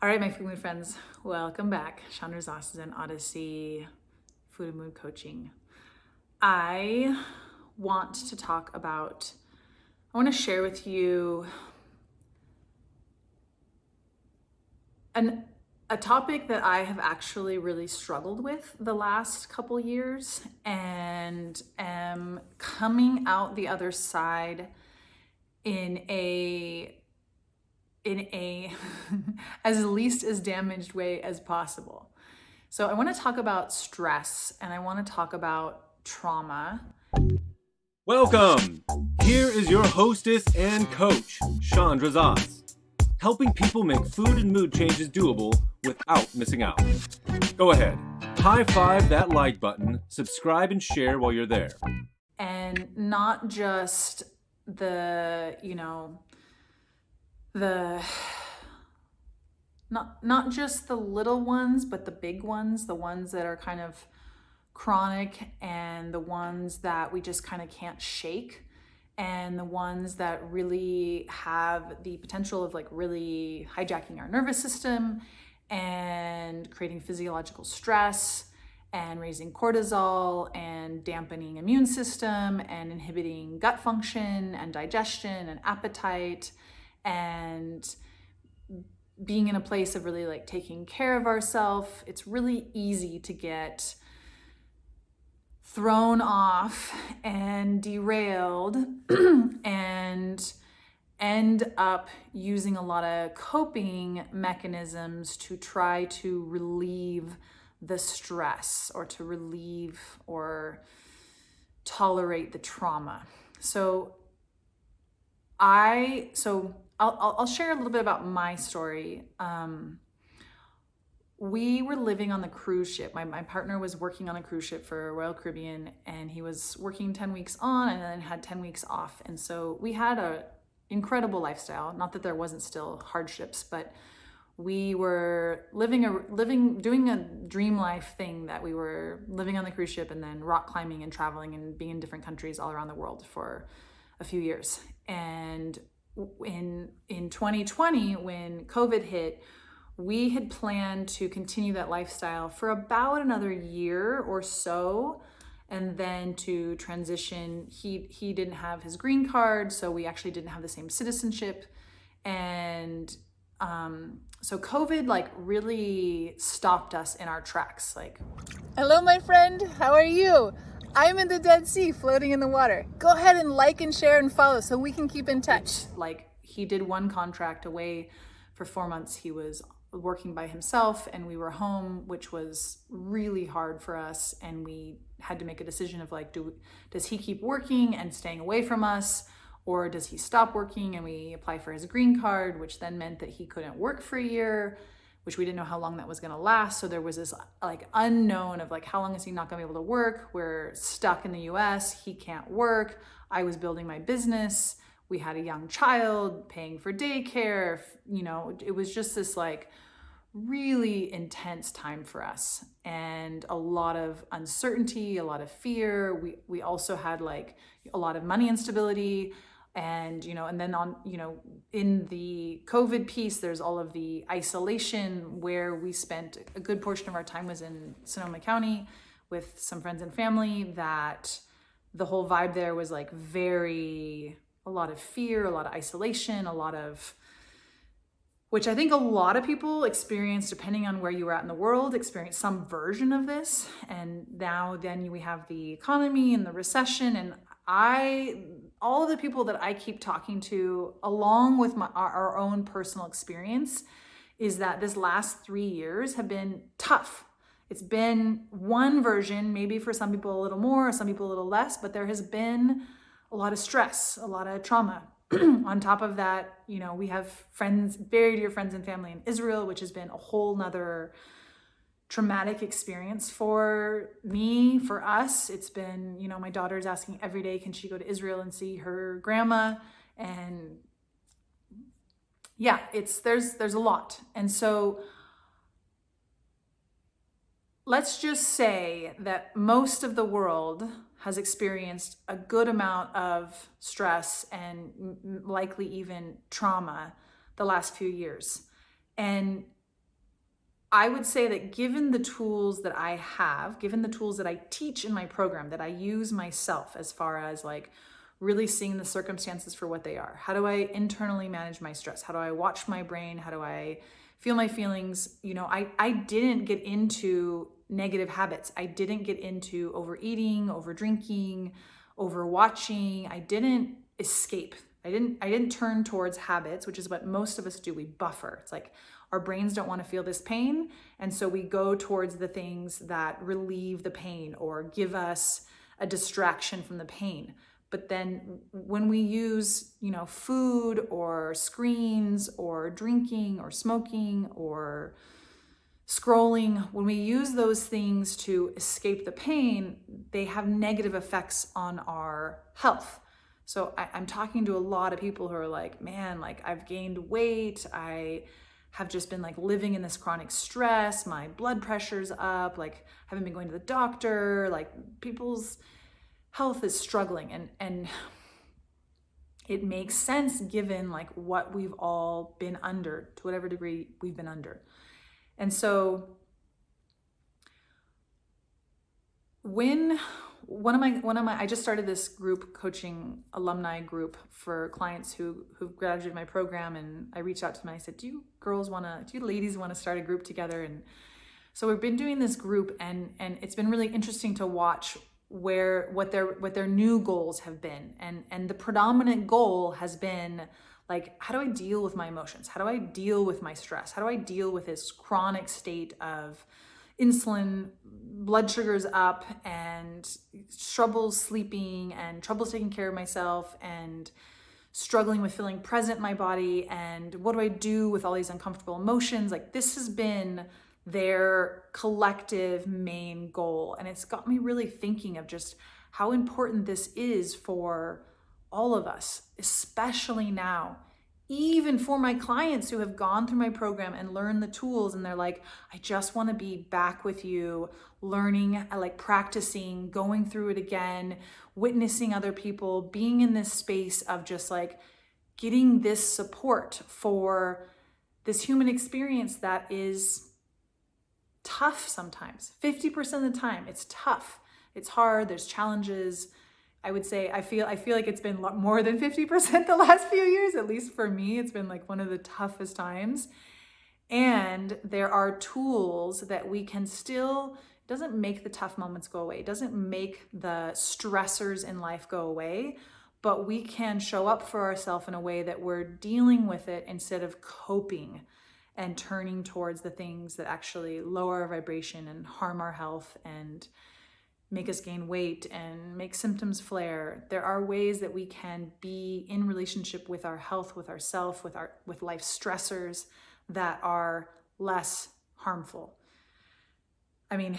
All right, my food mood friends, welcome back. Chandra's Oxygen Odyssey Food and Mood Coaching. I want to talk about, I want to share with you a topic that I have actually really struggled with the last couple years and am coming out the other side in a as least as damaged way as possible. So I want to talk about stress and I want to talk about trauma. Welcome! Here is your hostess and coach, Chandra Zaz, helping people make food and mood changes doable without missing out. Go ahead, high five that like button, subscribe and share while you're there. And not just the, not just the little ones, but the big ones, the ones that are kind of chronic and the ones that we just kind of can't shake, and the ones that really have the potential of like really hijacking our nervous system and creating physiological stress and raising cortisol and dampening immune system and inhibiting gut function and digestion and appetite and being in a place of really like taking care of ourselves. It's really easy to get thrown off and derailed and end up using a lot of coping mechanisms to try to relieve the stress or to relieve or tolerate the trauma. So I'll share a little bit about my story. We were living on the cruise ship. My partner was working on a cruise ship for Royal Caribbean, and he was working 10 weeks on and then had 10 weeks off. And so we had an incredible lifestyle. Not that there wasn't still hardships, but we were doing a dream life thing that we were living on the cruise ship and then rock climbing and traveling and being in different countries all around the world for a few years. And in 2020, when COVID hit, we had planned to continue that lifestyle for about another year or so, and then to transition. He didn't have his green card, so we actually didn't have the same citizenship. And so COVID like really stopped us in our tracks. Like, hello, my friend. How are you? I'm in the Dead Sea floating in the water. Go ahead and like and share and follow so we can keep in touch. Like, he did one contract away for 4 months. He was working by himself and we were home, which was really hard for us. And we had to make a decision of like, does he keep working and staying away from us, or does he stop working? And we apply for his green card, which then meant that he couldn't work for a year, which we didn't know how long that was going to last. So there was this like unknown of like, how long is he not going to be able to work? We're stuck in the US. He can't work. I was building my business. We had a young child, paying for daycare. It was just this like really intense time for us, and a lot of uncertainty, a lot of fear. We also had like a lot of money instability. And, and then in the COVID piece, there's all of the isolation where we spent a good portion of our time was in Sonoma County with some friends and family, that the whole vibe there was like a lot of fear, a lot of isolation, which I think a lot of people experience, depending on where you were at in the world, experience some version of this. And now then we have the economy and the recession, and all of the people that I keep talking to, along with our own personal experience, is that this last 3 years have been tough. It's been one version, maybe for some people a little more, some people a little less, but there has been a lot of stress, a lot of trauma. On top of that, we have friends, very dear friends and family in Israel, which has been a whole nother traumatic experience for me, for us. It's been, my daughter's asking every day, can she go to Israel and see her grandma? And yeah, there's a lot. And so let's just say that most of the world has experienced a good amount of stress and likely even trauma the last few years. And I would say that given the tools that I have, given the tools that I teach in my program, that I use myself, as far as like really seeing the circumstances for what they are. How do I internally manage my stress? How do I watch my brain? How do I feel my feelings? I didn't get into negative habits. I didn't get into overeating, over drinking, over watching. I didn't escape. I didn't turn towards habits, which is what most of us do. We buffer. It's like our brains don't want to feel this pain, and so we go towards the things that relieve the pain or give us a distraction from the pain. But then when we use, food or screens or drinking or smoking or scrolling, when we use those things to escape the pain, they have negative effects on our health. So I'm talking to a lot of people who are like, man, like I've gained weight. I have just been like living in this chronic stress. My blood pressure's up. Like haven't been going to the doctor. Like people's health is struggling, and it makes sense given like what we've all been under, to whatever degree we've been under. And so when I just started this group coaching alumni group for clients who've graduated my program, and I reached out to them and I said, do you ladies want to start a group together? And so we've been doing this group, and it's been really interesting to watch what their new goals have been. And the predominant goal has been like, how do I deal with my emotions? How do I deal with my stress? How do I deal with this chronic state of insulin, blood sugars up, and troubles sleeping, and troubles taking care of myself, and struggling with feeling present in my body? And what do I do with all these uncomfortable emotions? Like, this has been their collective main goal. And it's got me really thinking of just how important this is for all of us, especially now. Even for my clients who have gone through my program and learned the tools, and they're like, I just want to be back with you, learning, like practicing, going through it again, witnessing other people, being in this space of just like getting this support for this human experience that is tough sometimes. 50% of the time, it's tough. It's hard. There's challenges. I would say I feel like it's been more than 50% the last few years. At least for me, it's been like one of the toughest times. And there are tools that we can still, it doesn't make the tough moments go away. It doesn't make the stressors in life go away, but we can show up for ourselves in a way that we're dealing with it instead of coping and turning towards the things that actually lower our vibration and harm our health and make us gain weight and make symptoms flare. There are ways that we can be in relationship with our health, with ourself, with life stressors that are less harmful. I mean,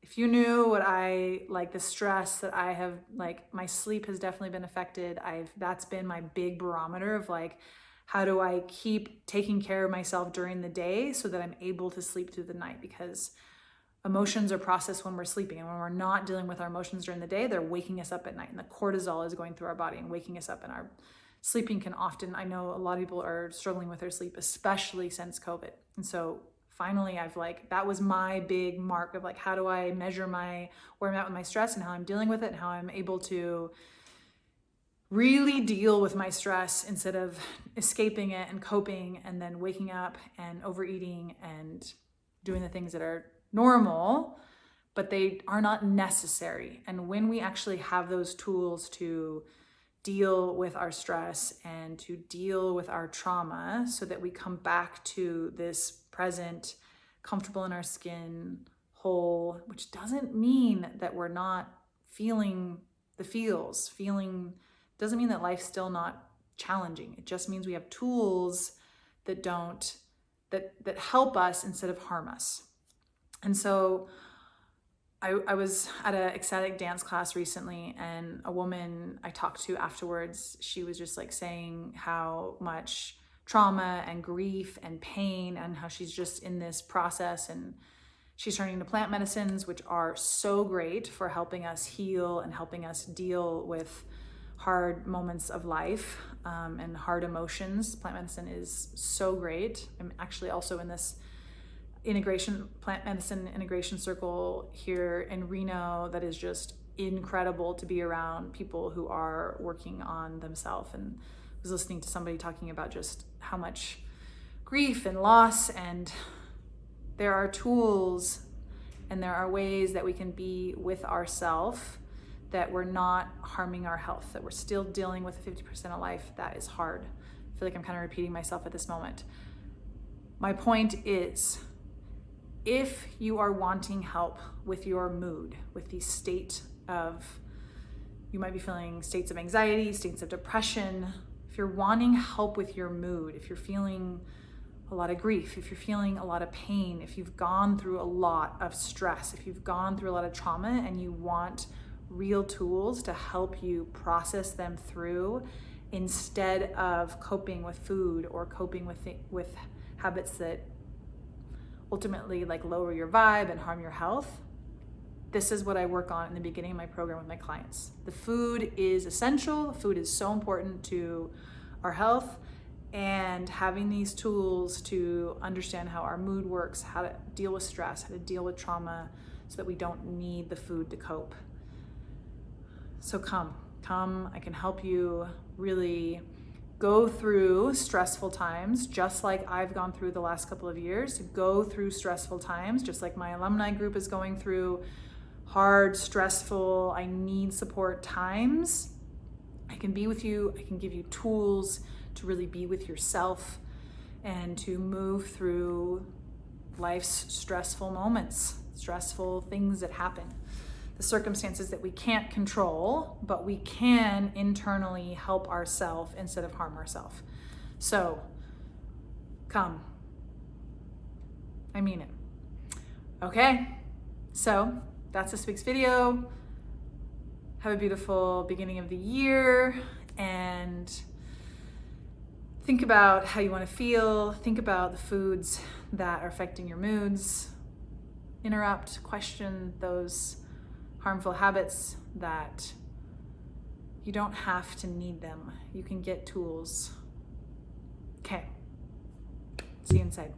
if you knew what the stress that I have, like my sleep has definitely been affected. That's been my big barometer of like, how do I keep taking care of myself during the day so that I'm able to sleep through the night? Because emotions are processed when we're sleeping, and when we're not dealing with our emotions during the day, they're waking us up at night, and the cortisol is going through our body and waking us up, and our sleeping can often, I know a lot of people are struggling with their sleep, especially since COVID. And so finally that was my big mark of like, how do I measure where I'm at with my stress and how I'm dealing with it and how I'm able to really deal with my stress instead of escaping it and coping and then waking up and overeating and doing the things that are normal, but they are not necessary. And when we actually have those tools to deal with our stress and to deal with our trauma so that we come back to this present, comfortable in our skin, whole, which doesn't mean that we're not feeling the feels, doesn't mean that life's still not challenging. It just means we have tools that help us instead of harm us. And so I was at an ecstatic dance class recently, and a woman I talked to afterwards, she was just like saying how much trauma and grief and pain, and how she's just in this process, and she's turning to plant medicines, which are so great for helping us heal and helping us deal with hard moments of life and hard emotions. Plant medicine is so great. I'm actually also in this plant medicine integration circle here in Reno that is just incredible to be around people who are working on themselves. And I was listening to somebody talking about just how much grief and loss, and there are tools and there are ways that we can be with ourselves, that we're not harming our health, that we're still dealing with 50% of life. That is hard. I feel like I'm kind of repeating myself at this moment. My point is, if you are wanting help with your mood, with the state of, you might be feeling states of anxiety, states of depression, if you're wanting help with your mood, if you're feeling a lot of grief, if you're feeling a lot of pain, if you've gone through a lot of stress, if you've gone through a lot of trauma and you want real tools to help you process them through instead of coping with food or coping with habits that ultimately like lower your vibe and harm your health, this is what I work on in the beginning of my program with my clients. The food is essential. Food is so important to our health, and having these tools to understand how our mood works, how to deal with stress, how to deal with trauma, so that we don't need the food to cope. So come, I can help you really go through stressful times, just like I've gone through the last couple of years, to go through stressful times, just like my alumni group is going through hard, stressful, I need support times. I can be with you, I can give you tools to really be with yourself and to move through life's stressful moments, stressful things that happen, the circumstances that we can't control, but we can internally help ourselves instead of harm ourselves. So come. I mean it. Okay, so that's this week's video. Have a beautiful beginning of the year, and think about how you want to feel. Think about the foods that are affecting your moods. Interrupt, question those harmful habits that you don't have to need them. You can get tools. Okay. See you inside.